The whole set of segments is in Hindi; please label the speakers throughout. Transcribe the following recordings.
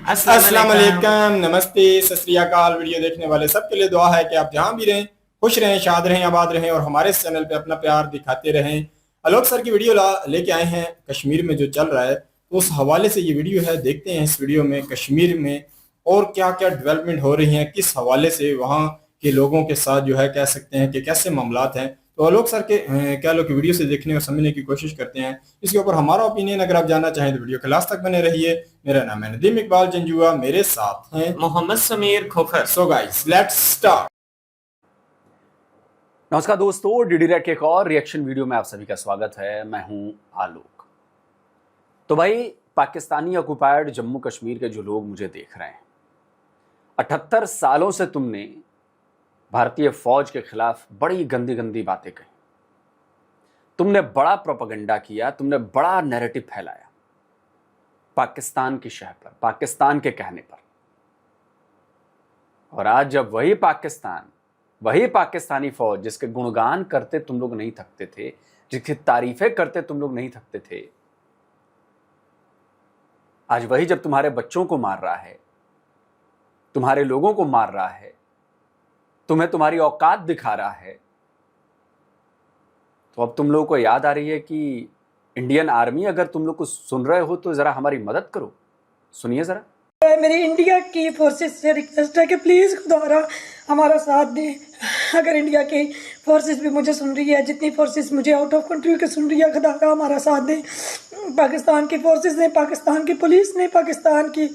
Speaker 1: अस्सलाम वालेकुम, नमस्ते, सत श्री अकाल। वीडियो देखने वाले सबके लिए दुआ है कि आप जहां भी रहें खुश रहें, शाद रहें, आबाद रहें और हमारे इस चैनल पे अपना प्यार दिखाते रहें। आलोक सर की वीडियो लेके आए हैं कश्मीर में जो चल रहा है, तो उस हवाले से ये वीडियो है। देखते हैं इस वीडियो में कश्मीर में और क्या क्या डेवलपमेंट हो रही हैं, किस हवाले से वहाँ के लोगों के साथ जो है कह सकते हैं कि कैसे मामलात हैं। तो आलोक सर के कह लो कि वीडियो से देखने और समझने की कोशिश करते हैं। इसके ऊपर हमारा ओपिनियन अगर आप जानना चाहें तो वीडियो के लास्ट तक बने रहिए। मेरा नाम है नदीम इकबाल जंजुआ, मेरे साथ हैं
Speaker 2: Mohammad Sameer Khokhar.
Speaker 1: So guys let's start.
Speaker 3: नमस्कार दोस्तों, डीडी रेड के एक और रिएक्शन वीडियो में आप सभी का स्वागत है। मैं हूं आलोक। तो भाई, पाकिस्तानी ऑक्युपाइड जम्मू कश्मीर के जो लोग मुझे देख रहे हैं, 78 सालों से तुमने भारतीय फौज के खिलाफ बड़ी गंदी गंदी बातें कही, तुमने बड़ा प्रोपेगेंडा किया, तुमने बड़ा नैरेटिव फैलाया पाकिस्तान की शह पर, पाकिस्तान के कहने पर। और आज जब वही पाकिस्तानी फौज जिसके गुणगान करते तुम लोग नहीं थकते थे, जिसकी तारीफें करते तुम लोग नहीं थकते थे, आज वही जब तुम्हारे बच्चों को मार रहा है, तुम्हारे लोगों को मार रहा है, तुम्हें तुम्हारी औकात दिखा रहा है, तो अब तुम लोगों को याद आ रही है कि इंडियन आर्मी अगर तुम लोग को सुन रहे हो तो जरा हमारी मदद करो। सुनिए जरा।
Speaker 4: मेरी इंडिया की फोर्सेस से रिक्वेस्ट है कि प्लीज़ खुदारा हमारा साथ दें। अगर इंडिया की फोर्सेस भी मुझे सुन रही है, जितनी फोर्सेस मुझे आउट ऑफ कंट्री के सुन रही है, खुदारा हमारा साथ दें। पाकिस्तान की फोर्सेस ने, पाकिस्तान की पुलिस ने, पाकिस्तान की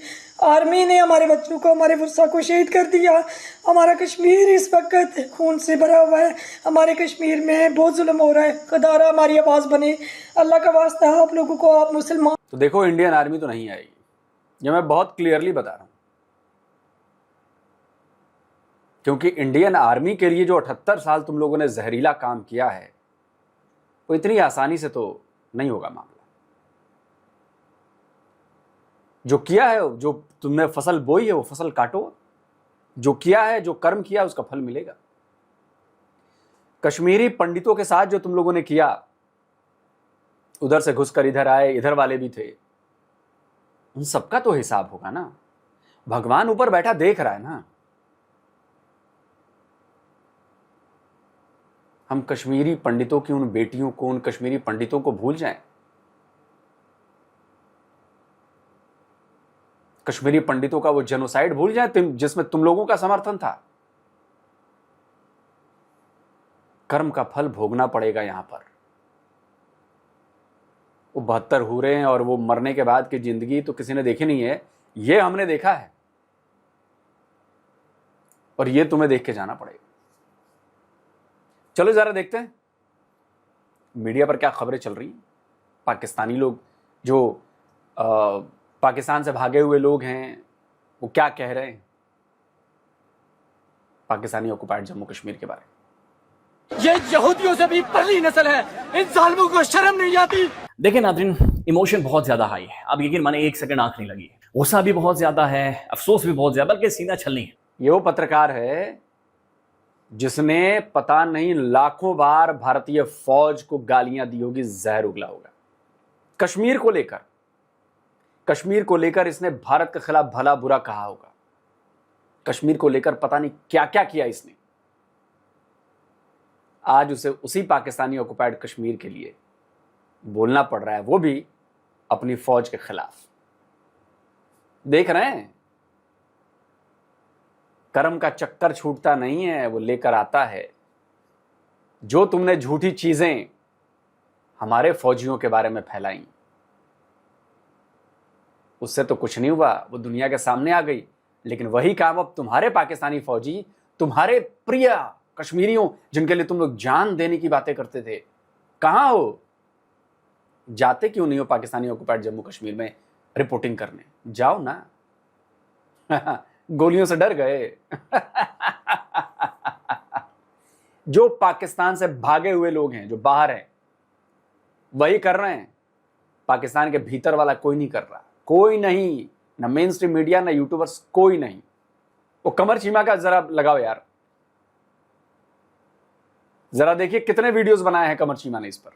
Speaker 4: आर्मी ने हमारे बच्चों को, हमारे वर्षा को शहीद कर दिया। हमारा कश्मीर इस वक्त खून से भरा हुआ है। हमारे कश्मीर में बहुत जुल्म हो रहा है। खुदारा हमारी आवाज़ बने। अल्लाह का वास्ता आप लोगों को, आप मुसलमान।
Speaker 3: तो देखो, इंडियन आर्मी तो नहीं आएगी, ये मैं बहुत क्लियरली बता रहा हूं, क्योंकि इंडियन आर्मी के लिए जो 78 साल तुम लोगों ने जहरीला काम किया है, वो इतनी आसानी से तो नहीं होगा मामला। जो किया है, जो तुमने फसल बोई है वो फसल काटो। जो किया है, जो कर्म किया, उसका फल मिलेगा। कश्मीरी पंडितों के साथ जो तुम लोगों ने किया, उधर से घुसकर इधर आए, इधर वाले भी थे, उन सबका तो हिसाब होगा ना। भगवान ऊपर बैठा देख रहा है ना। हम कश्मीरी पंडितों की उन बेटियों को, उन कश्मीरी पंडितों को भूल जाएं? कश्मीरी पंडितों का वो जेनोसाइड भूल जाएं जिसमें तुम लोगों का समर्थन था? कर्म का फल भोगना पड़ेगा यहां पर। वो 72 हूरे हैं और वो मरने के बाद की जिंदगी तो किसी ने देखी नहीं है, ये हमने देखा है, और ये तुम्हें देख के जाना पड़ेगा। चलो जरा देखते हैं मीडिया पर क्या खबरें चल रही हैं। पाकिस्तानी लोग जो पाकिस्तान से भागे हुए लोग हैं, वो क्या कह रहे हैं पाकिस्तानी ऑक्युपाइड जम्मू कश्मीर के बारे में।
Speaker 5: ये यहूदियों से भी पहली नस्ल है, इन जालिमों को शर्म नहीं आती।
Speaker 6: देखिए नाज़रीन, इमोशन बहुत ज्यादा हाई है। अब यकीन माने 1 सेकंड आंख नहीं लगी। गुस्सा भी बहुत ज्यादा है, अफसोस भी बहुत ज्यादा, बल्कि सीना छलनी है।
Speaker 3: ये वो पत्रकार है जिसने पता नहीं लाखों बार भारतीय फौज को गालियां दी होगी, जहर उगला होगा। कश्मीर को लेकर इसने भारत के खिलाफ भला बुरा कहा होगा। कश्मीर को लेकर पता नहीं क्या क्या किया इसने। आज उसे उसी पाकिस्तानी ऑक्युपाइड कश्मीर के लिए बोलना पड़ रहा है, वो भी अपनी फौज के खिलाफ। देख रहे हैं, कर्म का चक्कर छूटता नहीं है, वो लेकर आता है। जो तुमने झूठी चीजें हमारे फौजियों के बारे में फैलाई, उससे तो कुछ नहीं हुआ, वो दुनिया के सामने आ गई। लेकिन वही काम अब तुम्हारे पाकिस्तानी फौजी, तुम्हारे प्रिय कश्मीरियों, जिनके लिए तुम लोग जान देने की बातें करते थे, कहां हो? जाते क्यों नहीं हो पाकिस्तानी ऑक्युपाइड जम्मू कश्मीर में रिपोर्टिंग करने? जाओ ना। गोलियों से डर गए। जो पाकिस्तान से भागे हुए लोग हैं, जो बाहर हैं, वही कर रहे हैं। पाकिस्तान के भीतर वाला कोई नहीं कर रहा, कोई नहीं, ना मेन स्ट्रीम मीडिया, ना यूट्यूबर्स, कोई नहीं। वो कमर चीमा का जरा लगाओ यार, जरा देखिए कितने वीडियोस बनाए हैं कमर चीमा ने इस पर।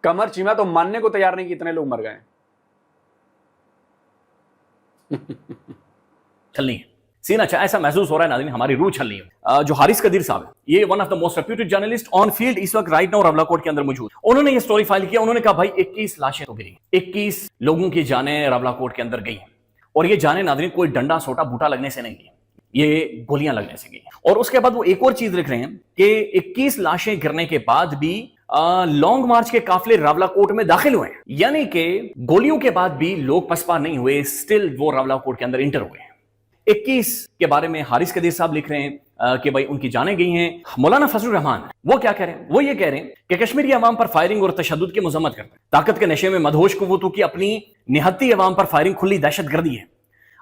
Speaker 3: कमर चीमा तो मानने को तैयार नहीं कि इतने लोग मर गए।
Speaker 6: छलनी है। सीन अच्छा ऐसा महसूस हो रहा है नाज़रीन, हमारी रूह छल रही है। जो हारिस कदीर साहब है, ये one of the most reputed journalist on field इस वक्त राइट नाउ रावलाकोट के अंदर मौजूद। उन्होंने ये स्टोरी फाइल किया। उन्होंने कहा भाई 21 लाशें तो गिरी, 21 लोगों की जानें रावलाकोट के अंदर गई हैं, और ये जाने नाज़रीन कोई डंडा सोटा बूटा लगने से नहीं गई, ये गोलियां लगने से गई। और उसके बाद वो एक और चीज लिख रहे हैं कि 21 लाशें गिरने के बाद भी लॉन्ग मार्च के काफिले रावलाकोट में दाखिल हुए, यानी कि गोलियों के बाद भी लोग पसपा नहीं हुए, स्टिल वो रावलाकोट के अंदर इंटर हुए। 21 के बारे में हारिस कदीर साहब लिख रहे हैं कि भाई उनकी जानें गई हैं। मौलाना फजलुर रहमान वो क्या कह रहे हैं? वो ये कह रहे हैं कि कश्मीरी अवाम पर फायरिंग और तशद्दुद की मजम्मत करते हैं। ताकत के नशे में मदहोश कुव्वतों की अपनी निहत्ती अवाम पर फायरिंग खुली दहशतगर्दी है।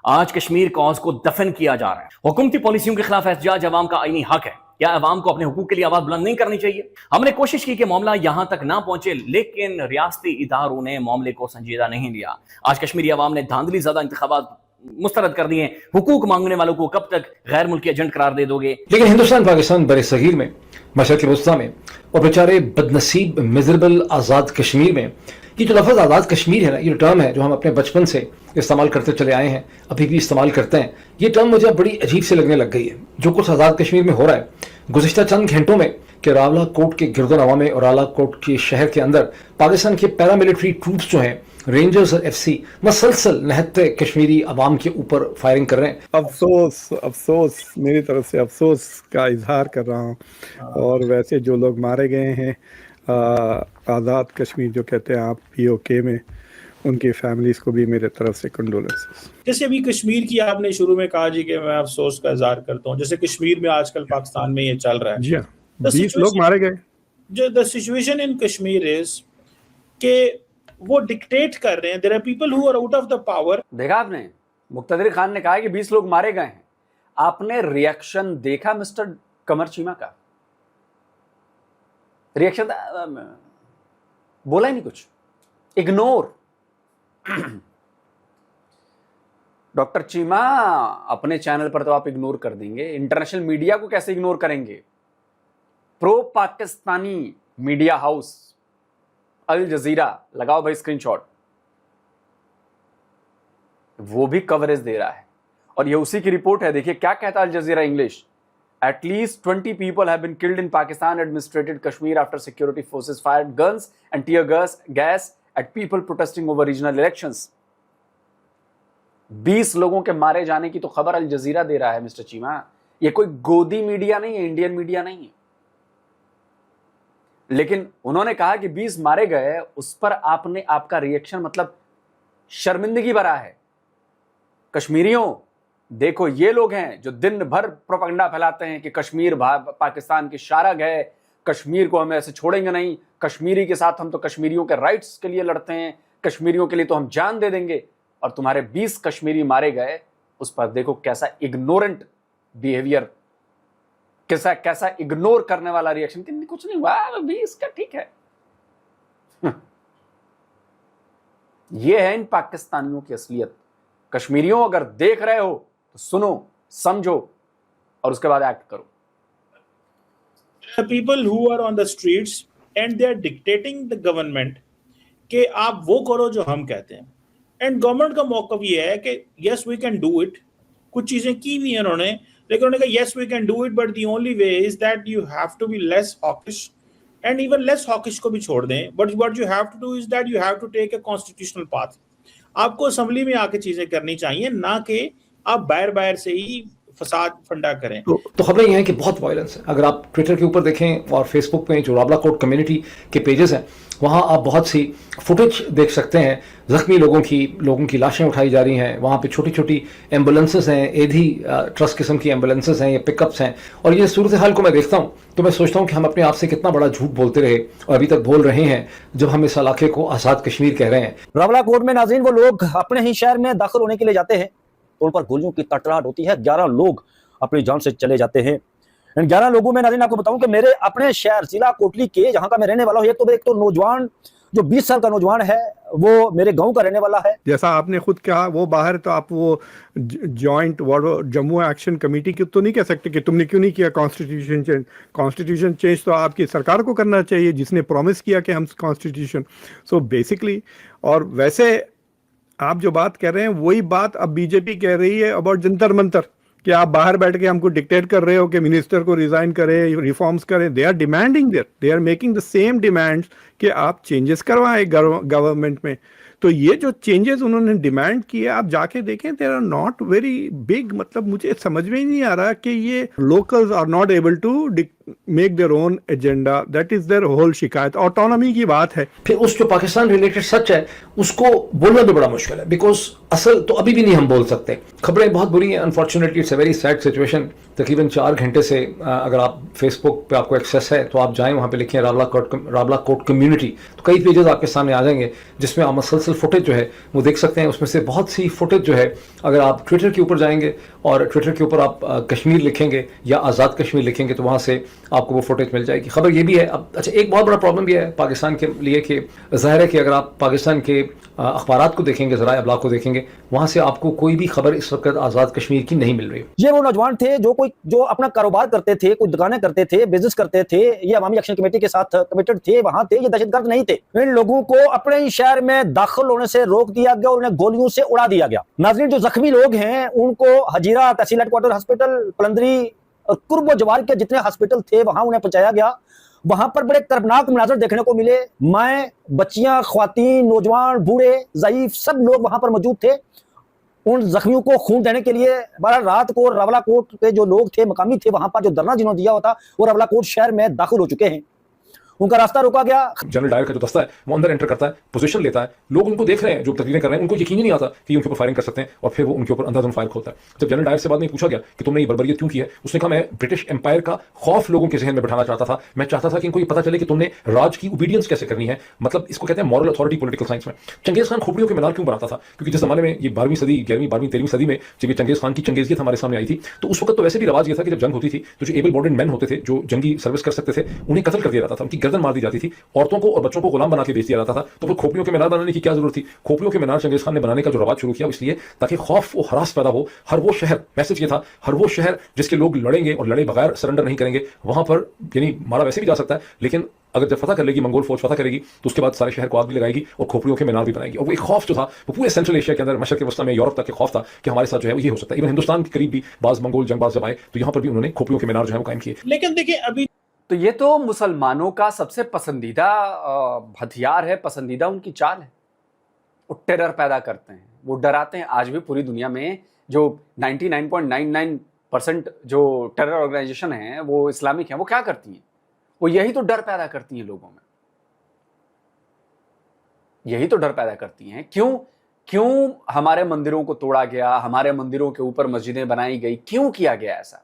Speaker 6: आज कश्मीर कॉज को दफन किया जा रहा है। हुकूमती पॉलिसियों के खिलाफ एहतजाज अवाम का आईनी हक है। क्या अवाम को अपने हुकूक के लिए आवाज बुलंद नहीं करनी चाहिए? हमने कोशिश की कि मामला यहां तक ना पहुंचे, लेकिन रियासती इदारों ने मामले को संजीदा नहीं लिया। आज कश्मीरी अवाम ने धांधली ज़्यादा इंतखाबात मुस्तरद कर दिए। हुकूक मांगने वालों को कब तक गैर मुल्की एजेंट करार दे दोगे?
Speaker 2: लेकिन हिंदुस्तान पाकिस्तान बरे सगीर में, मशरक़ वस्ता में और बेचारे बदनसीब मिजरेबल आज़ाद कश्मीर में, ये जो लफ्ज़ आज़ाद कश्मीर है ना, ये टर्म है जो हम अपने बचपन से इस्तेमाल करते चले आए हैं, अभी भी इस्तेमाल करते हैं। ये टर्म मुझे अब बड़ी अजीब से लगने लग गई है। जो कुछ आज़ाद कश्मीर में हो रहा है गुज़िश्ता चंद घंटों में, कि रावलाकोट के गिरदोनवा में और रावलाकोट के शहर के अंदर पाकिस्तान के पैरामिलिट्री ट्रूप्स जो हैं, रेंजर्स और FC, मसलसल निहत्ते कश्मीरी अवाम के ऊपर फायरिंग कर रहे हैं।
Speaker 7: अफसोस मेरी तरफ से अफसोस का इजहार कर रहा हूँ। और वैसे जो लोग मारे गए हैं आज़ाद कश्मीर जो कहते हैं आप POK में, उनकी फैमिलीज को भी मेरे तरफ से कंडोलेंसेस।
Speaker 8: जैसे अभी कश्मीर की आपने शुरू में कहा जी कि मैं अफसोस का इजहार करता हूँ, जैसे कश्मीर में आजकल पाकिस्तान में ये चल रहा है।
Speaker 7: जी हाँ, 20 लोग मारे गए।
Speaker 8: जो the situation in Kashmir is के वो डिक्टेट कर रहे हैं, there are people who are out of the power.
Speaker 3: देखा आपने, मुक्तदिर खान ने कहा कि 20 लोग मारे गए हैं। आपने रिएक्शन देखा मिस्टर कमर चीमा का? रिएक्शन बोला ही नहीं कुछ, इग्नोर। डॉक्टर चीमा, अपने चैनल पर तो आप इग्नोर कर देंगे, इंटरनेशनल मीडिया को कैसे इग्नोर करेंगे? प्रो पाकिस्तानी मीडिया हाउस अल जजीरा, लगाओ भाई स्क्रीनशॉट, वो भी कवरेज दे रहा है और ये उसी की रिपोर्ट है। देखिए क्या कहता है अल जजीरा English. At least 20 people have been killed in Pakistan administrated Kashmir after security forces fired guns and tear gas at people protesting over regional elections. 20 लोगों के मारे जाने की तो खबर अल जजीरा दे रहा है मिस्टर चीमा। ये कोई गोदी मीडिया नहीं है, इंडियन मीडिया नहीं है। लेकिन उन्होंने कहा कि 20 मारे गए, उस पर आपने आपका रिएक्शन मतलब शर्मिंदगी भरा है। कश्मीरियों, देखो ये लोग हैं जो दिन भर प्रोपेगेंडा फैलाते हैं कि कश्मीर पाकिस्तान की शारग है, कश्मीर को हम ऐसे छोड़ेंगे नहीं, कश्मीरी के साथ हम तो कश्मीरियों के राइट्स के लिए लड़ते हैं, कश्मीरियों के लिए तो हम जान दे देंगे। और तुम्हारे 20 कश्मीरी मारे गए, उस पर देखो कैसा इग्नोरेंट बिहेवियर, कैसा इग्नोर करने वाला रिएक्शन कि कुछ नहीं हुआ, 20 का ठीक है। ये है इन पाकिस्तानियों की असलियत। कश्मीरियों, अगर देख रहे हो तो सुनो, समझो और उसके बाद एक्ट करो।
Speaker 8: People who are on the streets and they are dictating the government कि आप वो करो जो हम कहते हैं। एंड गवर्नमेंट का मौक़िफ़ ये है कि yes we can do it. कुछ चीजें की हुई हैं उन्होंने, लेकिन उन्होंने कहा yes we can do it, but the only way is that you have to be less hawkish, and even less hawkish को भी छोड़ दें। But what you have to do is that you have to take a constitutional path. आपको असेंबली में आके चीजें करनी चाहिए, ना कि आप बाहर से ही फसाद फंडा करें।
Speaker 2: तो खबरें ये हैं कि बहुत वायलेंस है। अगर आप ट्विटर के ऊपर देखें और फेसबुक पे जो रावलाकोट कम्युनिटी के पेजेस हैं, वहाँ आप बहुत सी फुटेज देख सकते हैं। जख्मी लोगों की लाशें उठाई जा रही हैं। वहाँ पे छोटी छोटी एम्बुलेंसेस हैं, एधी ट्रस्ट किस्म की एम्बुलेंसेस हैं, ये पिकअप्स हैं। और ये सूरत हाल को मैं देखता हूँ तो मैं सोचता हूँ कि हम अपने आप से कितना बड़ा झूठ बोलते रहे और अभी तक बोल रहे हैं जब हम इस इलाके को आज़ाद कश्मीर कह रहे हैं।
Speaker 9: रावलाकोट में नाज़रीन वो लोग अपने ही शहर में दाखिल होने के लिए जाते हैं तो उन पर गोलियों की तड़तड़ाहट होती है। 11 लोग अपनी जान से चले जाते हैं। इन 11 लोगों में नाज़रीन आपको बताऊं कि मेरे अपने शहर जिला कोटली के, जहां का मैं रहने वाला हूं, एक तो नौजवान जो 20 साल का नौजवान है वो मेरे गांव का रहने वाला है। जैसा आपने खुद कहा वो बाहर, तो आप वो जॉइंट जम्मू एक्शन कमेटी की तो नहीं कह सकते कि तुमने क्यों नहीं किया कॉन्स्टिट्यूशन चेंज। कॉन्स्टिट्यूशन चेंज तो आपकी सरकार को करना चाहिए जिसने प्रॉमिस किया कि हम कॉन्स्टिट्यूशन। सो बेसिकली, और वैसे
Speaker 7: आप जो बात कर रहे हैं वही बात अब बीजेपी कह रही है अबाउट जंतर मंतर, कि आप बाहर बैठ के हमको डिक्टेट कर रहे हो कि मिनिस्टर को रिजाइन करें, रिफॉर्म्स करें। They are demanding there, they are making the same demands कि आप चेंजेस करवाएं गवर्नमेंट में। तो ये जो चेंजेस उन्होंने डिमांड किए, आप जाके देखें, they are not very big. मतलब मुझे समझ में ही नहीं आ रहा कि ये locals are not able to make their own agenda, that is their whole शिकायत। ऑटोनॉमी की बात है।
Speaker 2: फिर उस जो पाकिस्तान रिलेटेड सच है उसको बोलना भी बड़ा मुश्किल है, बिकॉज असल तो अभी भी नहीं हम बोल सकते। खबरें बहुत बुरी हैं, unfortunately it's a very sad situation. तकरीबन 4 घंटे से अगर आप फेसबुक पे आपको एक्सेस है तो आप जाएं, वहाँ पे लिखें रावला कोट कम्युनिटी, तो कई पेजेस आपके सामने आ जाएंगे जिसमें आप मसलसल फुटेज जो है वो देख सकते हैं। उसमें से बहुत सी फुटेज जो है, अगर आप ट्विटर के ऊपर जाएंगे और ट्विटर के ऊपर आप कश्मीर लिखेंगे या आज़ाद कश्मीर लिखेंगे तो वहाँ से आपको वो फुटेज मिल जाएगी। खबर ये भी है अब, अच्छा एक बहुत बड़ा प्रॉब्लम भी है पाकिस्तान के लिए कि जाहिर है कि अगर आप पाकिस्तान के अखबारात को देखेंगे, ज़राए अबलाग को देखेंगे, वहाँ से आपको कोई भी खबर इस वक्त आज़ाद कश्मीर की नहीं मिल रही।
Speaker 9: ये वो नौजवान थे जो अपना कारोबार करते थे, कुछ दुकानें करते थे, बिजनेस करते थे, ये अवामी एक्शन कमेटी के साथ कमिटेड थे, वहां थे, ये दहशतगर्द नहीं थे। इन लोगों को अपने ही शहर में दाखिल होने से रोक दिया गया और उन्हें गोलियों से उड़ा दिया गया। नाज़रीन, जो जख्मी लोग हैं उनको हजीरा तहसील हेडक्वार्टर हॉस्पिटल, पलंदरी और कुर्ब जवार के जितने हॉस्पिटल थे वहां उन्हें पहुंचाया गया। वहां पर बड़े कर्बनाक मुनाजर देखने को मिले। माएँ, बच्चियां, ख्वातीन, नौजवान, बूढ़े, ज़ईफ, सब लोग वहां पर मौजूद थे उन जख्मियों को खून देने के लिए। बहरहाल रात को रावलाकोट के जो लोग थे, मकामी थे, वहां पर जो धरना जिन्होंने दिया होता वो रावलाकोट शहर में दाखिल हो चुके हैं, उनका रास्ता रोका गया।
Speaker 2: जनरल डायर का जो दस्ता है वो अंदर एंटर करता है, पोजीशन लेता है, लोग उनको देख रहे हैं जो तकरीरें कर रहे हैं, उनको यकीन ही नहीं आता कि उनके ऊपर फायरिंग कर सकते हैं, और फिर वो उनके ऊपर अंधाधुंध फायर खोलता है। जब जनरल डायर से बाद में पूछा गया कि तुमने ये बर्बरियत क्यों की है, उसने कहा मैं ब्रिटिश एम्पायर का खौफ लोगों के जहन में बैठाना चाहता था। मैं चाहता था कि इनको ये पता चले कि तुमने राज की ओबीडियंस कैसे करनी है, मतलब इसको कहते हैं मॉरल अथॉरिटी पॉलिटिकल साइंस में। चंगेज खान खोपड़ियों के मीनार क्यों बनाता था? क्योंकि जिस जमाने में ये 12वीं सदी, 11वीं, 12वीं, 13वीं सदी में जब ये चंगेज खान की चंगेजियत हमारे सामने आई थी, तो उस वक्त तो वैसे भी रिवाज ये था कि जब जंग होती थी तो जो एबल बॉडीड मैन होते थे, जो जंगी सर्विस कर सकते थे, उन्हें कत्ल कर दिया जाता था, उनकी गर्दन मार दी जाती थी, औरतों को और बच्चों को गुलाम बना के बेच दिया जाता था। तो फिर खोपड़ियों के मीनार बनाने की क्या जरूरत थी? खोपड़ियों के मीनार चंगेज खान ने बनाने का जो रवाज शुरू किया इसलिए ताकि खौफ और हरास पैदा हो। हर वो शहर, मैसेज ये था, हर वो शहर जिसके लोग लड़ेंगे और लड़े बगैर सरेंडर नहीं करेंगे, वहां पर यानी मारा वैसे भी जा सकता है, लेकिन अगर जब फतह कर लेगी, मंगोल फौज फतह करेगी तो उसके बाद सारे शहर को आग भी लगाएगी और खोपड़ियों के मीनार भी बनाएगी। और वो एक खौफ जो था वो पूरे सेंट्रल एशिया के अंदर, मशरक़ वस्ता में, यूरोप तक के खौफ था कि हमारे साथ जो है वो ये हो सकता है। इवन हिंदुस्तान के करीब भी बाज मंगोल जंगबाज जब आए तो यहाँ पर भी उन्होंने खोपड़ियों के मीनार जो है वो कायम किए।
Speaker 8: लेकिन देखिए अभी
Speaker 3: तो ये तो मुसलमानों का सबसे पसंदीदा हथियार है, पसंदीदा उनकी चाल है। वो टेरर पैदा करते हैं, वो डराते हैं। आज भी पूरी दुनिया में जो 99.99% जो टेरर ऑर्गेनाइजेशन हैं वो इस्लामिक हैं, वो क्या करती हैं? वो यही तो डर पैदा करती हैं लोगों में, यही तो डर पैदा करती हैं। क्यों हमारे मंदिरों को तोड़ा गया, हमारे मंदिरों के ऊपर मस्जिदें बनाई गई, क्यों किया गया ऐसा?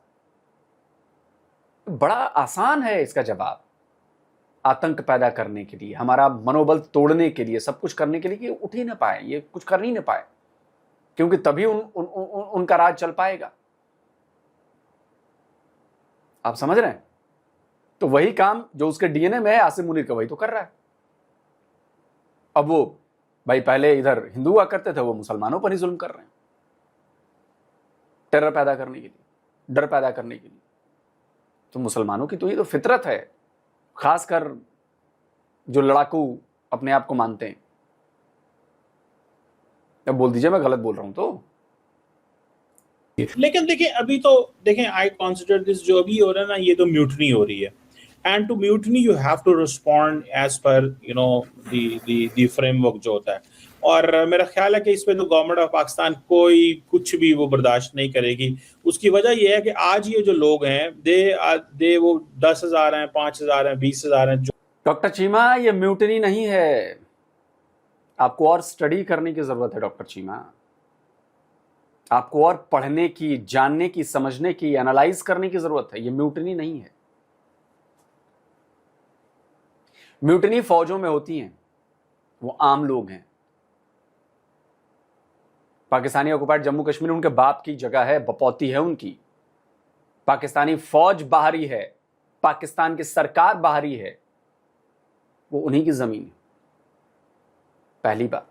Speaker 3: बड़ा आसान है इसका जवाब। आतंक पैदा करने के लिए, हमारा मनोबल तोड़ने के लिए, सब कुछ करने के लिए कि उठ ही ना पाए, ये कुछ कर ही ना पाए, क्योंकि तभी उनका राज चल पाएगा। आप समझ रहे हैं? तो वही काम जो उसके डीएनए में है, आसिम मुनीर का, वही तो कर रहा है। अब वो भाई पहले इधर हिंदू हुआ करते थे, वो मुसलमानों पर ही जुल्म कर रहे हैं, टेरर पैदा करने के लिए, डर पैदा करने के लिए। तो मुसलमानों की तो ये तो फितरत है, खासकर जो लड़ाकू अपने आप को मानते हैं। अब बोल दीजिए मैं गलत बोल रहा हूं तो।
Speaker 8: लेकिन देखिए अभी तो देखें, आई कंसिडर दिस जो अभी हो रहा है ना, ये तो म्यूटनी हो रही है, and to mutiny you have to respond as per you know the framework जो होता है। और मेरा ख्याल है कि इस पे तो गवर्नमेंट ऑफ पाकिस्तान कोई कुछ भी वो बर्दाश्त नहीं करेगी। उसकी वजह यह है कि आज ये जो लोग हैं दे वो 10,000 हैं, 5,000 हैं, 20,000 हैं।
Speaker 3: डॉक्टर चीमा, ये म्यूटनी नहीं है, आपको और स्टडी करने की जरूरत है। डॉक्टर चीमा, आपको और पढ़ने की, जानने की, समझने की, एनालाइज करने की जरूरत है। ये म्यूटनी नहीं है। म्यूटनी फौजों में होती हैं, वो आम लोग हैं। पाकिस्तानी ऑक्युपाइड जम्मू कश्मीर उनके बाप की जगह है, बपौती है उनकी। पाकिस्तानी फौज बाहरी है, पाकिस्तान की सरकार बाहरी है, वो उन्हीं की जमीन है, पहली बात।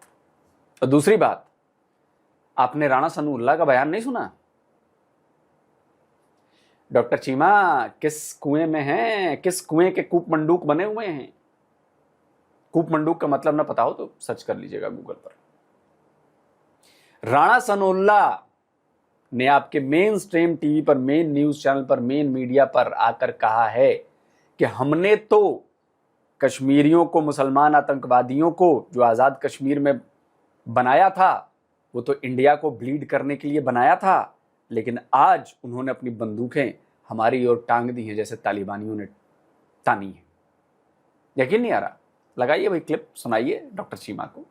Speaker 3: और दूसरी बात, आपने राणा सनाउल्लाह का बयान नहीं सुना? डॉक्टर चीमा, किस कुएं में हैं, किस कुएं के कूप मंडूक बने हुए हैं? कूप मंडूक का मतलब ना पता हो तो सर्च कर लीजिएगा गूगल पर। राणा सनोल्ला ने आपके मेन स्ट्रीम टीवी पर, मेन न्यूज चैनल पर, मेन मीडिया पर आकर कहा है कि हमने तो कश्मीरियों को, मुसलमान आतंकवादियों को जो आजाद कश्मीर में बनाया था, वो तो इंडिया को ब्लीड करने के लिए बनाया था, लेकिन आज उन्होंने अपनी बंदूकें हमारी ओर टांग दी हैं जैसे तालिबानियों ने तानी है। यकीन नहीं आ रहा? लगाइए भाई क्लिप, सुनाइए डॉक्टर चीमा को।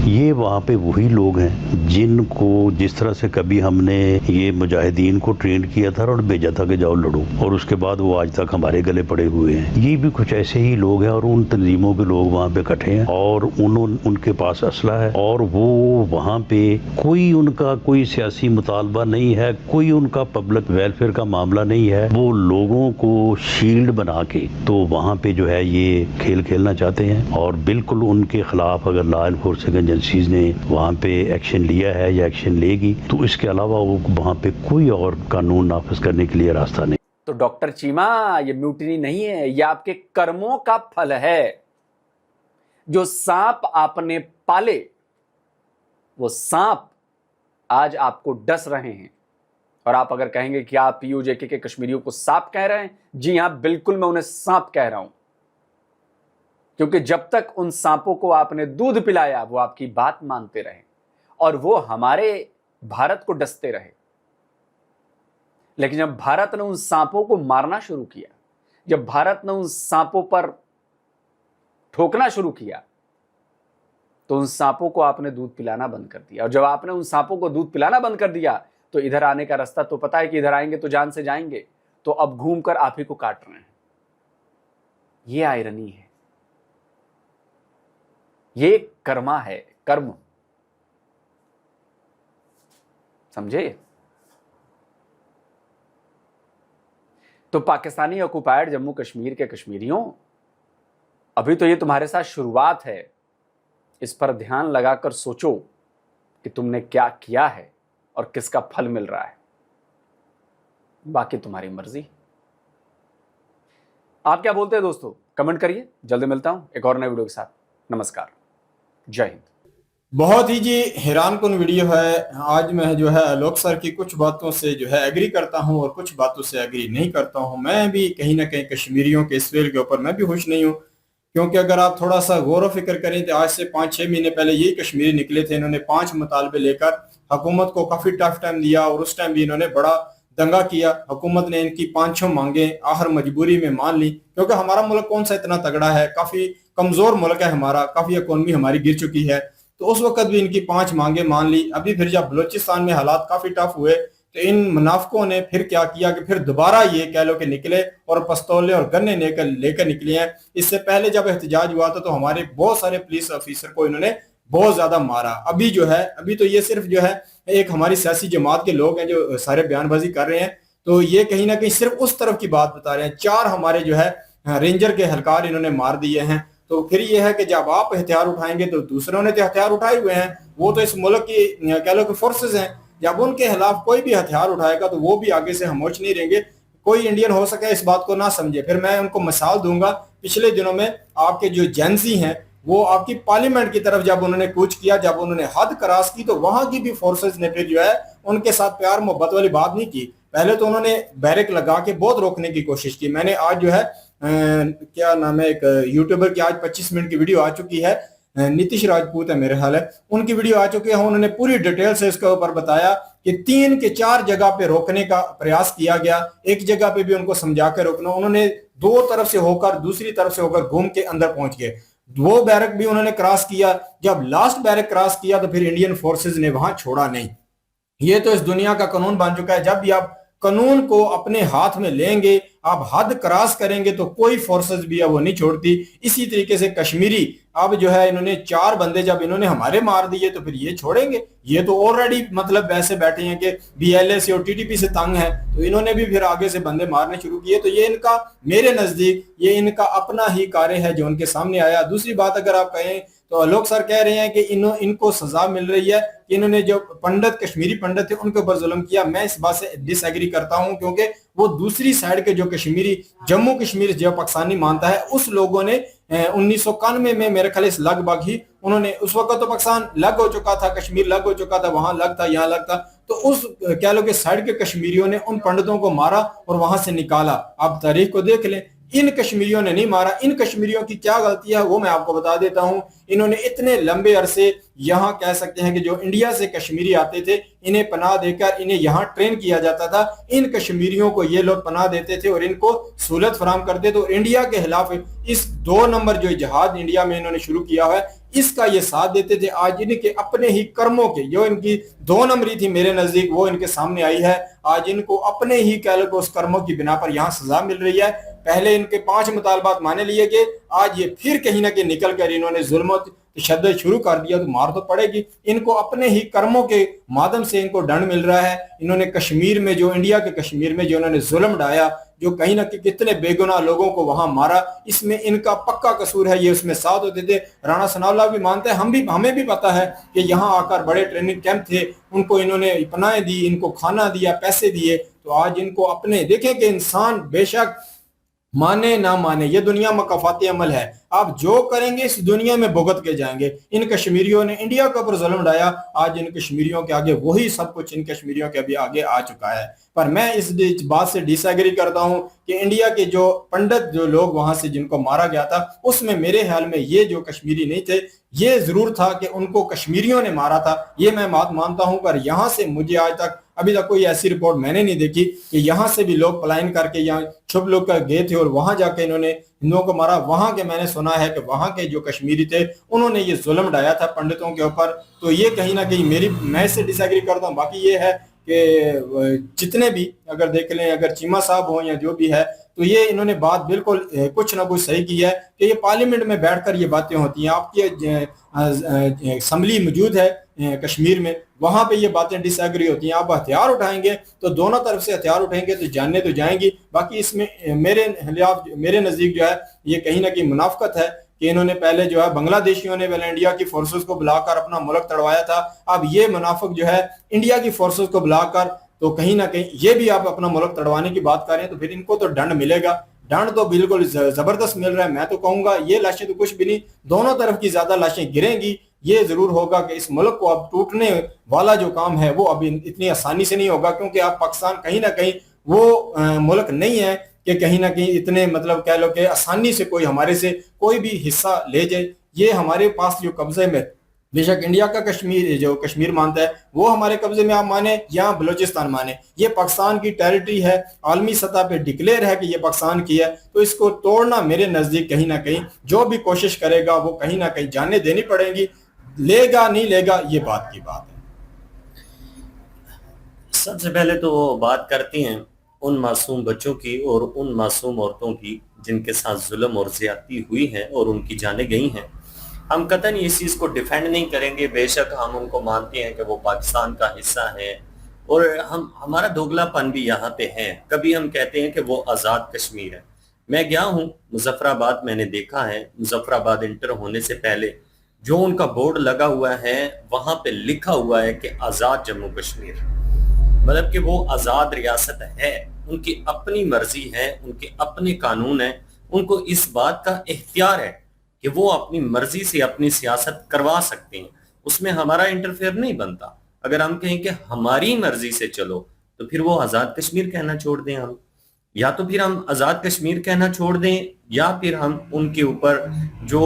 Speaker 10: ये वहाँ पे वही लोग हैं जिनको जिस तरह से कभी हमने ये मुजाहिदीन को ट्रेन किया था और भेजा था कि जाओ लड़ो, और उसके बाद वो आज तक हमारे गले पड़े हुए हैं। ये भी कुछ ऐसे ही लोग हैं और उन तंजीमों के लोग वहाँ पे इकट्ठे हैं और उनके पास असला है और वो वहाँ पे कोई सियासी मुतालबा नहीं है, कोई उनका पब्लिक वेलफेयर का मामला नहीं है। वो लोगों को शील्ड बना के तो वहाँ पे जो है ये खेल खेलना चाहते हैं और बिल्कुल उनके खिलाफ अगर लॉ एनफोर्सिंग एजेंसीज ने वहाँ पे एक्शन लिया है या एक्शन लेगी तो इसके अलावा वो वहाँ पे कोई और कानून नाफिज करने के लिए रास्ता नहीं।
Speaker 3: तो डॉक्टर चीमा, ये म्यूटिनी नहीं है, ये आपके कर्मों का फल है। जो सांप आपने पाले, वो सांप आज आपको डस रहे हैं। और आप अगर कहेंगे कि आप पीयूजेके के कश्मीरियों को सांप कह रहे हैं, जी हां, बिल्कुल मैं उन्हें सांप कह रहा हूं, क्योंकि जब तक उन सांपों को आपने दूध पिलाया वो आपकी बात मानते रहे और वो हमारे भारत को डसते रहे। लेकिन जब भारत ने उन सांपों को मारना शुरू किया, जब भारत ने उन सांपों पर ठोकना शुरू किया, तो उन सांपों को आपने दूध पिलाना बंद कर दिया। और जब आपने उन सांपों को दूध पिलाना बंद कर दिया तो इधर आने का रास्ता तो पता है कि इधर आएंगे तो जान से जाएंगे, तो अब घूमकर आप ही को काट रहे हैं। ये आयरनी है, ये कर्मा है, कर्म, समझे? तो पाकिस्तानी ऑक्युपाइड जम्मू कश्मीर के कश्मीरियों, अभी तो ये तुम्हारे साथ शुरुआत है। इस पर ध्यान लगाकर सोचो कि तुमने क्या किया है और किसका फल मिल रहा है। बाकी तुम्हारी मर्जी। आप क्या बोलते हैं दोस्तों? कमेंट करिए। जल्दी मिलता हूं एक और नए वीडियो के साथ। नमस्कार, जय हिंद।
Speaker 1: बहुत ही जी हैरानकुन वीडियो है। आज मैं जो है आलोक सर की कुछ बातों से जो है एग्री करता हूं और कुछ बातों से एग्री नहीं करता हूं। मैं भी कहीं ना कहीं कश्मीरियों के इस फेल के ऊपर मैं भी खुश नहीं हूं, क्योंकि अगर आप थोड़ा सा गौर व फिक्र करें तो आज से 5-6 महीने पहले यही कश्मीरी निकले थे। इन्होंने 5 मुतालबे लेकर हुकूमत को काफी टफ टाइम दिया और उस टाइम भी इन्होंने बड़ा दंगा किया। हुकूमत ने इनकी 5-6 मांगे आखिर मजबूरी में मान ली, क्योंकि हमारा मुल्क कौन सा इतना तगड़ा है, काफी कमजोर मुल्क है हमारा, काफी इकोनॉमी हमारी गिर चुकी है। तो उस वक्त भी इनकी 5 मांगे मान ली। अभी फिर जब बलूचिस्तान में हालात काफी टफ हुए तो इन मुनाफिकों ने फिर क्या किया कि फिर दोबारा ये कह लो कि निकले और पिस्तौलें और गन्ने लेकर निकले हैं। इससे पहले जब एहतजाज हुआ था तो हमारे बहुत सारे पुलिस ऑफिसर को इन्होंने बहुत ज्यादा मारा। अभी जो है, अभी तो ये सिर्फ जो है एक हमारी सियासी जमात के लोग हैं जो सारे बयानबाजी कर रहे हैं, तो ये कहीं ना कहीं सिर्फ उस तरफ की बात बता रहे हैं। 4 हमारे जो है रेंजर के हलकार इन्होंने मार दिए हैं। तो फिर ये है कि जब आप हथियार उठाएंगे तो दूसरों ने तो हथियार उठाए हुए हैं, वो तो इस मुल्क की कह लो कि फोर्सेस हैं। जब उनके खिलाफ कोई भी हथियार उठाएगा तो वो भी आगे से खामोश नहीं रहेंगे। कोई इंडियन हो सके इस बात को ना समझे। फिर मैं उनको मिसाल दूंगा, पिछले दिनों में आपके जो जेंजी हैं वो आपकी पार्लियामेंट की तरफ जब उन्होंने कूच किया, जब उन्होंने हद क्रॉस की, तो वहां की भी फोर्सेस ने फिर जो है उनके साथ प्यार मोहब्बत वाली बात नहीं की। पहले तो उन्होंने बैरक लगा के बहुत रोकने की कोशिश की। मैंने आज जो है क्या नाम है, एक यूट्यूबर की आज 25 मिनट की वीडियो आ चुकी है, नीतीश राजपूत है मेरे ख्याल है, उनकी वीडियो आ चुकी है। उन्होंने पूरी डिटेल से इसके ऊपर बताया कि 3 के 4 जगह पे रोकने का प्रयास किया गया। एक जगह पे भी उनको समझा के रोकना, उन्होंने 2 तरफ से होकर दूसरी तरफ से होकर घूम के अंदर पहुंच गए। वो बैरक भी उन्होंने क्रॉस किया। जब लास्ट बैरक क्रॉस किया तो फिर इंडियन फोर्सेज ने वहां छोड़ा नहीं। ये तो इस दुनिया का कानून बन चुका है। जब भी आप कानून को अपने हाथ में लेंगे, आप हद क्रॉस करेंगे तो कोई फोर्सेस भी है वो नहीं छोड़ती। इसी तरीके से कश्मीरी अब जो है इन्होंने 4 बंदे जब इन्होंने हमारे मार दिए तो फिर ये छोड़ेंगे? ये तो ऑलरेडी मतलब ऐसे बैठे हैं कि BLA और TTP से तंग है, तो इन्होंने भी फिर आगे से बंदे मारने शुरू किए। तो ये इनका, मेरे नजदीक ये इनका अपना ही कार्य है जो उनके सामने आया। दूसरी बात अगर आप कहें तो आलोक सर कह रहे हैं कि इनको सजा मिल रही है कि इन्होंने जो पंडित, कश्मीरी पंडित थे उनके ऊपर जुल्म किया। मैं इस बात से डिसएग्री करता हूं, क्योंकि वो दूसरी साइड के जो कश्मीरी, जम्मू कश्मीर जो पाकिस्तानी मानता है, उस लोगों ने 1991 में मेरे ख्याल इस लगभग ही उन्होंने, उस वक्त तो पाकिस्तान लग हो चुका था, कश्मीर लग हो चुका था, वहां लग था, यहाँ लग था, तो उस कह लो कि साइड के कश्मीरियों ने उन पंडितों को मारा और वहां से निकाला। आप तारीख को देख लें, इन कश्मीरियों ने नहीं मारा। इन कश्मीरियों की क्या गलती है वो मैं आपको बता देता हूं। इन्होंने इतने लंबे अरसे यहाँ कह सकते हैं कि जो इंडिया से कश्मीरी आते थे, इन्हें पनाह देकर इन्हें यहाँ ट्रेन किया जाता था। इन कश्मीरियों को ये लोग पनाह देते थे और इनको सहूलत फराम करते थे। और इंडिया के खिलाफ इस 2 नंबर जो जहाद इंडिया में इन्होंने शुरू किया है, इसका ये साथ देते थे। आज इनके अपने ही कर्मों के, जो इनकी 2 नंबरी थी मेरे नजदीक, वो इनके सामने आई है। आज इनको अपने ही कह लो उस कर्मों की बिना पर यहाँ सजा मिल रही है। पहले इनके 5 मुतालबात माने लिए गए, आज ये फिर कहीं ना कहीं निकल कर इन्होंने जुल्म तशद्दुद शुरू कर दिया, तो मार तो पड़ेगी। इनको अपने ही कर्मों के माध्यम से इनको दंड मिल रहा है। इन्होंने कश्मीर में, जो इंडिया के कश्मीर में जो इन्होंने जुल्म ढाया, जो कहीं ना कहीं कितने बेगुनाह लोगों को वहां मारा, इसमें इनका पक्का कसूर है। ये उसमें साथ होते थे। राणा सनाउल्लाह भी मानते हैं, हमें भी पता है कि यहाँ आकर बड़े ट्रेनिंग कैंप थे, उनको इन्होंने पनाहें दी, इनको खाना दिया, पैसे दिए। तो आज इनको अपने देखें कि इंसान बेशक माने ना माने, ये दुनिया मकाफाती अमल है। आप जो करेंगे इस दुनिया में भुगत के जाएंगे। इन कश्मीरियों ने इंडिया के ऊपर जुल्म ढाया, आज इन कश्मीरियों के आगे वही सब कुछ इन कश्मीरियों के अभी आगे आ चुका है। पर मैं इस बात से डिसएग्री करता हूं कि इंडिया के जो पंडित, जो लोग वहां से जिनको मारा गया था, उसमें मेरे ख्याल में ये जो कश्मीरी नहीं थे, ये जरूर था कि उनको कश्मीरियों ने मारा था, ये मैं बात मानता हूं। पर यहाँ से मुझे आज तक अभी तक कोई ऐसी रिपोर्ट मैंने नहीं देखी कि यहाँ से भी लोग पलायन करके यहाँ छुप लोग कर गए थे और वहां जाके इन्होंने हिंदुओं को मारा। वहां के मैंने सुना है कि वहां के जो कश्मीरी थे, उन्होंने ये जुल्म ढाया था पंडितों के ऊपर। तो ये कहीं ना कहीं मैं इससे डिसएग्री करता हूँ। बाकी ये है कि जितने भी अगर देख लें, अगर चीमा साहब हो या जो भी है, तो ये इन्होंने बात बिल्कुल कुछ ना कुछ सही की है कि ये पार्लियामेंट में बैठकर ये बातें होती हैं। आपकी असम्बली मौजूद है कश्मीर में, वहां पे ये बातें डिसएग्री होती हैं। आप हथियार उठाएंगे तो दोनों तरफ से हथियार उठाएंगे तो जानने तो जाएंगी। बाकी इसमें मेरे नजदीक जो है ये कहीं ना कहीं मुनाफकत है कि इन्होंने पहले जो है बांग्लादेशियों ने पहले इंडिया की फोर्सेस को बुलाकर अपना मुल्क तड़वाया था। अब ये मुनाफिक जो है इंडिया की फोर्सेस को बुलाकर, तो कहीं ना कहीं ये भी आप अपना मुल्क तड़वाने की बात कर रहे हैं, तो फिर इनको तो दंड मिलेगा। दंड तो बिल्कुल जबरदस्त मिल रहा है। मैं तो कहूंगा ये लाशें तो कुछ भी नहीं, दोनों तरफ की ज्यादा लाशें गिरेंगी। ये जरूर होगा कि इस मुल्क को अब टूटने वाला जो काम है वो अभी इतनी आसानी से नहीं होगा, क्योंकि अब पाकिस्तान कहीं ना कहीं वो मुल्क नहीं है कि कहीं ना कहीं इतने मतलब कह लो कि आसानी से कोई हमारे से कोई भी हिस्सा ले जाए। ये हमारे पास जो कब्जे में, बेशक इंडिया का कश्मीर, जो कश्मीर मानता है वो हमारे कब्जे में आप माने या बलूचिस्तान माने, ये पाकिस्तान की टेरिटरी है, आलमी सतह पे डिक्लेयर है कि ये पाकिस्तान की है। तो इसको तोड़ना मेरे नजदीक कहीं ना कहीं जो भी कोशिश करेगा वो कहीं ना कहीं जाने देनी पड़ेगी। लेगा नहीं लेगा ये बात की बात है।
Speaker 11: सबसे पहले तो बात करती हैं उन मासूम बच्चों की और उन मासूम औरतों की जिनके साथ जुल्म और ज्यादती हुई है और उनकी जानें गई हैं। हम कतई इस चीज को डिफेंड नहीं करेंगे। बेशक हम उनको मानते हैं कि वो पाकिस्तान का हिस्सा है और हमारा दोगलापन भी यहाँ पे है। कभी हम कहते हैं कि वो आज़ाद कश्मीर है। मैं गया हूँ मुजफ्फराबाद, मैंने देखा है मुजफ्फराबाद इंटर होने से पहले जो उनका बोर्ड लगा हुआ है वहां पे लिखा हुआ है कि आज़ाद जम्मू कश्मीर, मतलब कि वो आज़ाद रियासत है, उनकी अपनी मर्जी है, उनके अपने कानून है, उनको इस बात का इख्तियार है कि वो अपनी मर्जी से अपनी सियासत करवा सकते हैं, उसमें हमारा इंटरफेयर नहीं बनता। अगर हम कहें कि हमारी मर्जी से चलो तो फिर वो आज़ाद कश्मीर कहना छोड़ दें हम, या तो फिर हम आज़ाद कश्मीर कहना छोड़ दें, या फिर हम उनके ऊपर जो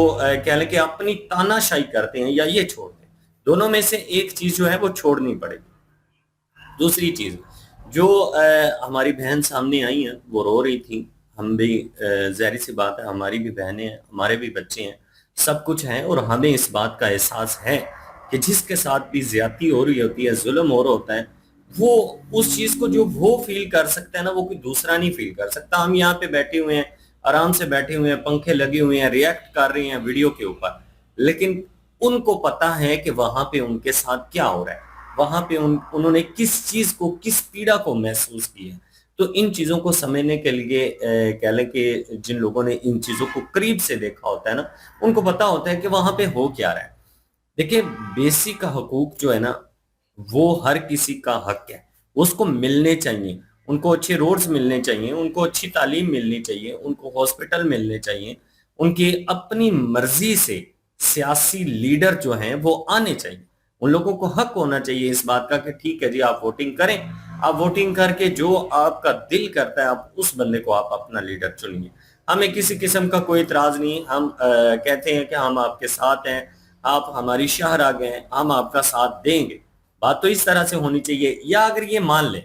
Speaker 11: कह लें कि अपनी तानाशाही करते हैं, या ये छोड़ दें। दोनों में से एक चीज जो है वो छोड़नी पड़ेगी। दूसरी चीज जो हमारी बहन सामने आई है वो रो रही थी, हम भी ज़ाहिर सी बात है हमारी भी बहनें हैं, हमारे भी बच्चे हैं, सब कुछ है और हमें इस बात का एहसास है कि जिसके साथ भी ज्यादती हो रही होती है, जुल्म हो रहा होता है, वो उस चीज को जो वो फील कर सकता है ना, वो कोई दूसरा नहीं फील कर सकता। हम यहाँ पे बैठे हुए हैं, आराम से बैठे हुए हैं, पंखे लगे हुए हैं, रिएक्ट कर रहे हैं वीडियो के ऊपर, लेकिन उनको पता है कि वहां पे उनके साथ क्या हो रहा है, वहां पे उन्होंने किस चीज को, किस पीड़ा को महसूस किया। तो इन चीजों को समझने के लिए कह लें कि जिन लोगों ने इन चीजों को करीब से देखा होता है ना, उनको पता होता है कि वहां पे हो क्या रहा है। देखिए, बेसिक हकूक जो है ना वो हर किसी का हक है, उसको मिलने चाहिए। उनको अच्छे रोड्स मिलने चाहिए, उनको अच्छी तालीम मिलनी चाहिए, उनको हॉस्पिटल मिलने चाहिए, उनकी अपनी मर्जी से सियासी लीडर जो हैं वो आने चाहिए। उन लोगों को हक होना चाहिए इस बात का कि ठीक है जी, आप वोटिंग करें, आप वोटिंग करके जो आपका दिल करता है आप उस बंदे को आप अपना लीडर चुनिए। हमें किसी किस्म का कोई इतराज नहीं, हम कहते हैं कि हम आपके साथ हैं, आप हमारी शहर आ गए हैं, हम आपका साथ देंगे। बात तो इस तरह से होनी चाहिए। या अगर ये मान लें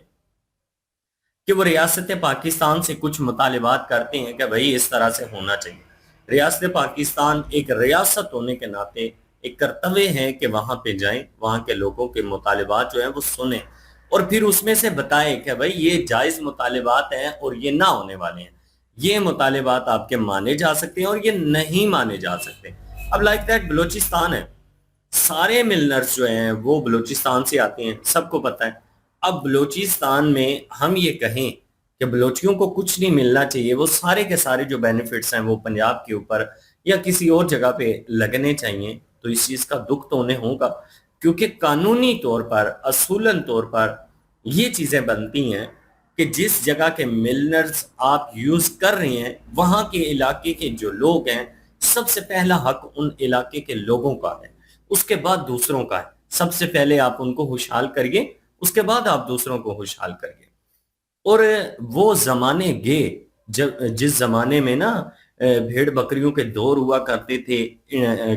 Speaker 11: कि वो रियासत पाकिस्तान से कुछ मुतालिबात करते हैं कि भाई इस तरह से होना चाहिए, रियासत पाकिस्तान एक रियासत होने के नाते एक कर्तव्य है कि वहां पे जाएं, वहां के लोगों के मुतालिबात जो है वो सुने और फिर उसमें से बताएं कि भाई ये जायज मुतालिबात हैं और ये ना होने वाले हैं, ये मुतालिबात आपके माने जा सकते हैं और ये नहीं माने जा सकते। अब लाइक दैट बलूचिस्तान है, सारे मिलनर्स जो हैं वो बलूचिस्तान से आते हैं, सबको पता है। अब बलूचिस्तान में हम ये कहें कि बलोचियों को कुछ नहीं मिलना चाहिए, वो सारे के सारे जो बेनिफिट्स हैं वो पंजाब के ऊपर या किसी और जगह पे लगने चाहिए, तो इस चीज का दुख तो उन्हें होगा, क्योंकि कानूनी तौर पर, असूलन तौर पर ये चीजें बनती हैं कि जिस जगह के मिलनर्स आप यूज कर रहे हैं वहां के इलाके के जो लोग हैं, सबसे पहला हक उन इलाके के लोगों का है, उसके बाद दूसरों का है। सबसे पहले आप उनको खुशहाल करिए, उसके बाद आप दूसरों को खुशहाल करिए। और वो जमाने गए जब जिस जमाने में ना भेड़ बकरियों के दौर हुआ करते थे,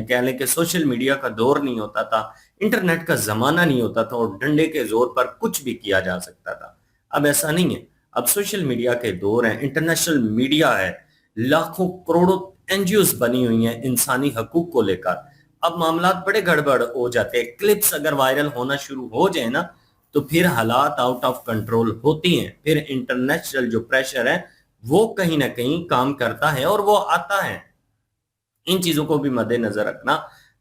Speaker 11: कह लें कि सोशल मीडिया का दौर नहीं होता था, इंटरनेट का जमाना नहीं होता था और डंडे के जोर पर कुछ भी किया जा सकता था। अब ऐसा नहीं है, अब सोशल मीडिया के दौर है, इंटरनेशनल मीडिया है, लाखों करोड़ों एनजीओस बनी हुई हैं इंसानी हकूक को लेकर। अब मामला बड़े गड़बड़ हो जाते हैं, क्लिप्स अगर वायरल होना शुरू हो जाए ना तो फिर हालात आउट ऑफ कंट्रोल होती हैं, फिर इंटरनेशनल जो प्रेशर है वो कहीं ना कहीं काम करता है और वो आता है। इन चीजों को भी मद्देनजर रखना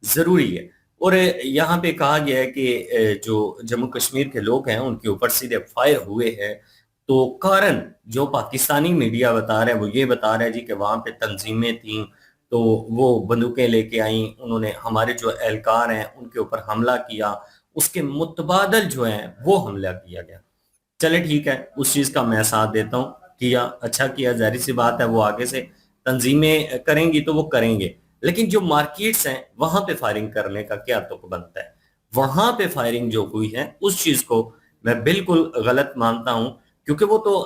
Speaker 11: जरूरी है। और यहाँ पे कहा गया है कि जो जम्मू कश्मीर के लोग हैं उनके ऊपर सीधे फायर हुए हैं, तो कारण जो पाकिस्तानी मीडिया बता रहे हैं वो ये बता रहे हैं जी कि वहां पे तंजीमें थी, तो वो बंदूकें लेके आई, उन्होंने हमारे जो एहलकार हैं उनके ऊपर हमला किया, उसके मुतबादल जो है वो हमला किया गया। चले ठीक है, उस चीज का मैं साथ देता हूँ, किया, अच्छा किया, जाहिर सी बात है वो आगे से तंजीमें करेंगी तो वो करेंगे, लेकिन जो मार्केट्स हैं वहां पे फायरिंग करने का क्या तुक बनता है? वहां पे फायरिंग जो हुई है उस चीज को मैं बिल्कुल गलत मानता हूं, क्योंकि वो तो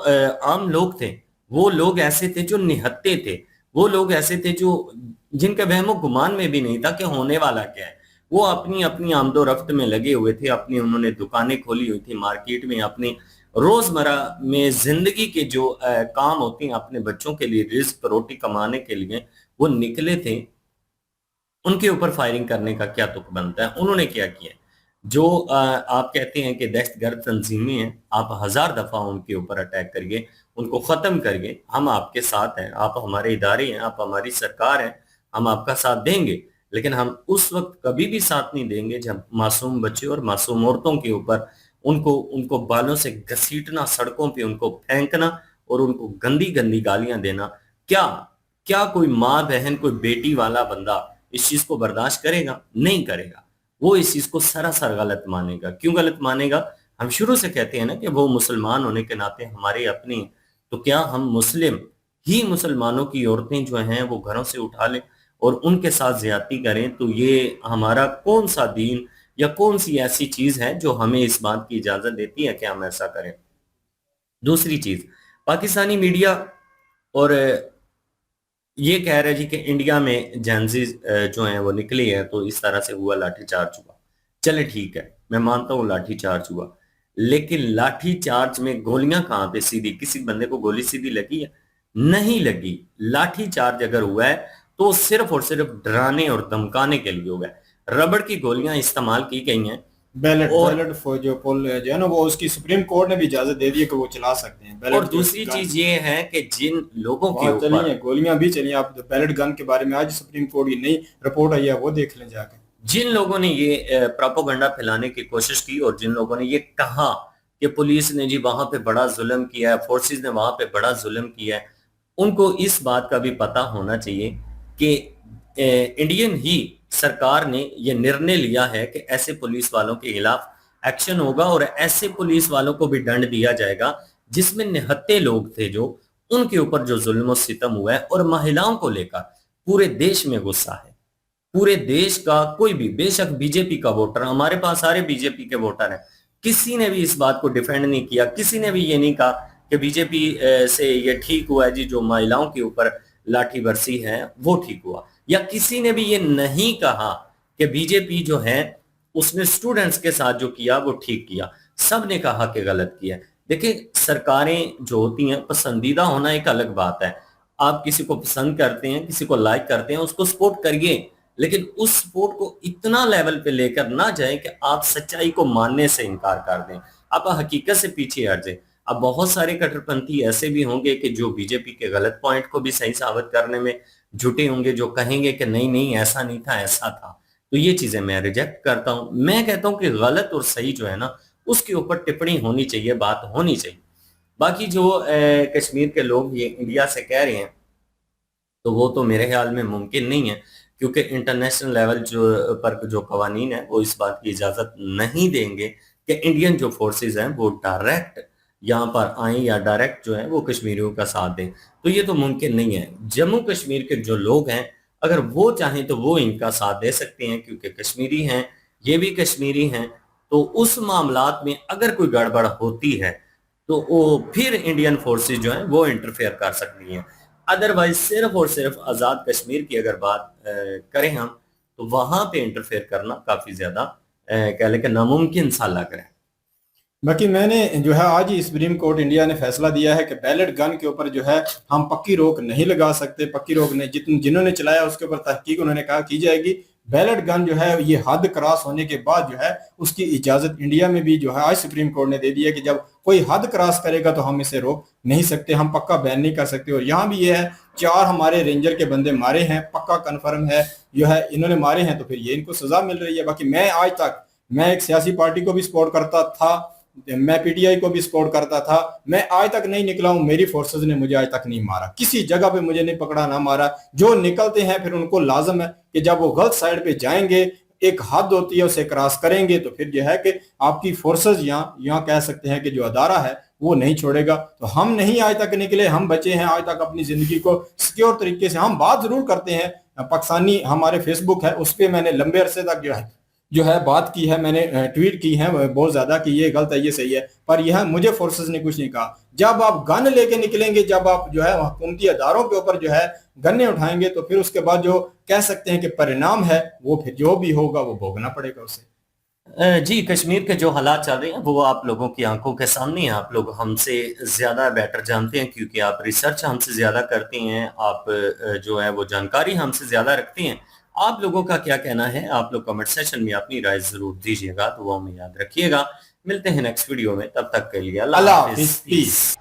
Speaker 11: आम लोग थे, वो लोग ऐसे थे जो निहत्ते थे, वो लोग ऐसे थे जो जिनके वहमो गुमान में भी नहीं था कि होने वाला क्या है। वो अपनी अपनी आमदो रफ्त में लगे हुए थे, अपनी उन्होंने दुकानें खोली हुई थी मार्केट में, अपनी रोजमर्रा में जिंदगी के जो काम होती हैं अपने बच्चों के लिए, रिस्क रोटी कमाने के लिए वो निकले थे। उनके ऊपर फायरिंग करने का क्या तुक बनता है? उन्होंने क्या किया? जो आप कहते हैं कि दहशतगर्द तंजीमें हैं, आप 1000 दफा उनके ऊपर अटैक करिए, उनको खत्म करिए, हम आपके साथ हैं, आप हमारे इदारे हैं, आप हमारी सरकार हैं, हम आपका साथ देंगे। लेकिन हम उस वक्त कभी भी साथ नहीं देंगे जब मासूम बच्चे और मासूम औरतों के ऊपर उनको बालों से घसीटना, सड़कों पे उनको फेंकना और उनको गंदी गंदी गालियां देना। क्या कोई माँ बहन, कोई बेटी वाला बंदा इस चीज को बर्दाश्त करेगा? नहीं करेगा। वो इस चीज को सरासर गलत मानेगा। क्यों गलत मानेगा? हम शुरू से कहते हैं ना कि वो मुसलमान होने के नाते हमारे अपने, तो क्या हम मुस्लिम ही मुसलमानों की औरतें जो हैं वो घरों से उठा लें और उनके साथ ज्यादती करें? तो ये हमारा कौन सा दीन या कौन सी ऐसी चीज है जो हमें इस बात की इजाजत देती है कि हम ऐसा करें? दूसरी चीज, पाकिस्तानी मीडिया और ये कह रहे जी कि इंडिया में जेंजीज जो हैं वो निकली है तो इस तरह से हुआ, लाठीचार्ज हुआ। चले ठीक है, मैं मानता हूँ लाठीचार्ज हुआ, लेकिन लाठीचार्ज में गोलियां कहाँ पे सीधी, किसी बंदे को गोली सीधी लगी है? नहीं लगी। लाठीचार्ज अगर हुआ है तो सिर्फ और सिर्फ डराने और धमकाने के लिए हुआ है। रबड़ की गोलियां इस्तेमाल की गई हैं।
Speaker 1: बैलेट फॉर जो पोल जो है ना वो उसकी सुप्रीम कोर्ट ने भी इजाजत दे दी है कि वो चला सकते हैं।
Speaker 11: और दूसरी चीज ये है कि जिन लोगों के
Speaker 1: ऊपर गोलियां भी चली, आप बैलेट गन के बारे में आज सुप्रीम कोर्ट की नई रिपोर्ट आई है, वो देख लें जाके।
Speaker 11: जिन लोगों ने ये प्रोपेगेंडा फैलाने की कोशिश की और जिन लोगों ने ये कहा कि पुलिस ने जी वहां पे बड़ा जुल्म किया है, फोर्सेस ने वहां पे बड़ा जुल्म किया है, उनको इस बात का भी पता होना चाहिए कि इंडियन ही सरकार ने यह निर्णय लिया है कि ऐसे पुलिस वालों के खिलाफ एक्शन होगा और ऐसे पुलिस वालों को भी दंड दिया जाएगा जिसमें निहत्ते लोग थे, जो उनके ऊपर जो जुल्म और सितम हुआ है। और महिलाओं को लेकर पूरे देश में गुस्सा है। पूरे देश का कोई भी, बेशक बीजेपी का वोटर, हमारे पास सारे बीजेपी के वोटर हैं, किसी ने भी इस बात को डिफेंड नहीं किया, किसी ने भी ये नहीं कहा कि बीजेपी से ये ठीक हुआ है जी, जो महिलाओं के ऊपर लाठी बरसी है वो ठीक हुआ, या किसी ने भी ये नहीं कहा कि बीजेपी जो है उसने स्टूडेंट्स के साथ जो किया वो ठीक किया। सब ने कहा कि गलत किया। देखिए, सरकारें जो होती हैं, पसंदीदा होना एक अलग बात है। आप किसी को पसंद करते हैं, किसी को लाइक करते हैं, उसको सपोर्ट करिए, लेकिन उस सपोर्ट को इतना लेवल पे लेकर ना जाए कि आप सच्चाई को मानने से इनकार कर दें, आप हकीकत से पीछे हट जाए। अब बहुत सारे कट्टरपंथी ऐसे भी होंगे कि जो बीजेपी के गलत पॉइंट को भी सही साबित करने में जुटे होंगे, जो कहेंगे कि नहीं नहीं ऐसा नहीं था, ऐसा था। तो ये चीजें मैं रिजेक्ट करता हूं। मैं कहता हूं कि गलत और सही जो है ना, उसके ऊपर टिप्पणी होनी चाहिए, बात होनी चाहिए। बाकी जो कश्मीर के लोग ये इंडिया से कह रहे हैं, तो वो तो मेरे ख्याल में मुमकिन नहीं है, क्योंकि इंटरनेशनल लेवल पर जो कवानीन है वो इस बात की इजाजत नहीं देंगे कि इंडियन जो फोर्सेस हैं वो डायरेक्ट यहाँ पर आए या डायरेक्ट जो है वो कश्मीरियों का साथ दें। तो ये तो मुमकिन नहीं है। जम्मू कश्मीर के जो लोग हैं, अगर वो चाहें तो वो इनका साथ दे सकते हैं, क्योंकि कश्मीरी हैं, ये भी कश्मीरी हैं। तो उस मामलात में अगर कोई गड़बड़ होती है तो वो फिर इंडियन फोर्सेस जो हैं वो इंटरफेयर कर सकती हैं। अदरवाइज सिर्फ और सिर्फ आज़ाद कश्मीर की अगर बात करें हम, तो वहां पे इंटरफेयर करना काफी ज्यादा कह लें कि नामुमकिन सा लग रहा है।
Speaker 1: बाकी मैंने जो है आज ही सुप्रीम कोर्ट इंडिया ने फैसला दिया है कि बैलेट गन के ऊपर जो है हम पक्की रोक नहीं लगा सकते। पक्की रोक नहीं, जिन्होंने चलाया उसके ऊपर तहकीक उन्होंने कहा की जाएगी। बैलेट गन जो है ये हद क्रॉस होने के बाद जो है उसकी इजाजत इंडिया में भी जो है आज सुप्रीम कोर्ट ने दे दी है कि जब कोई हद क्रॉस करेगा तो हम इसे रोक नहीं सकते, हम पक्का बैन नहीं कर सकते। और यहाँ भी ये है 4 हमारे रेंजर के बंदे मारे हैं, पक्का कन्फर्म है जो है इन्होंने मारे हैं, तो फिर ये इनको सजा मिल रही है। बाकी मैं आज तक, मैं एक सियासी पार्टी को भी सपोर्ट करता था, मैं पीटीआई को भी सपोर्ट करता था, मैं आज तक नहीं निकला हूं, मेरी फोर्सेस ने मुझे आज तक नहीं मारा, किसी जगह पे मुझे नहीं पकड़ा ना मारा। जो निकलते हैं फिर उनको लाजम है कि जब वो गलत साइड पे जाएंगे, एक हद होती है उसे क्रॉस करेंगे, तो फिर जो है कि आपकी फोर्सेस यहाँ कह सकते हैं कि जो अदारा है वो नहीं छोड़ेगा। तो हम नहीं आज तक निकले, हम बचे हैं आज तक अपनी जिंदगी को सिक्योर तरीके से। हम बात जरूर करते हैं, पाकिस्तानी हमारे फेसबुक है उस पर मैंने लंबे अरसे तक जो है बात की है, मैंने ट्वीट की है बहुत ज्यादा कि ये गलत है ये सही है, पर यह मुझे फोर्सेस ने कुछ नहीं कहा। जब आप गन लेके निकलेंगे, जब आप जो है हुकूमती अदारों के ऊपर जो है गन्ने उठाएंगे, तो फिर उसके बाद जो कह सकते हैं कि परिणाम है वो फिर जो भी होगा वो भोगना पड़ेगा उसे।
Speaker 11: जी, कश्मीर के जो हालात चल रहे हैं वो आप लोगों की आंखों के सामने हैं। आप लोग हमसे ज्यादा बेटर जानते हैं, क्योंकि आप रिसर्च हमसे ज्यादा करते हैं, आप जो है वो जानकारी हमसे ज्यादा रखते हैं। आप लोगों का क्या कहना है, आप लोग कमेंट सेक्शन में अपनी राय जरूर दीजिएगा, दुआओं में याद रखिएगा। मिलते हैं नेक्स्ट वीडियो में, तब तक के लिए अल्लाह हाफिज़।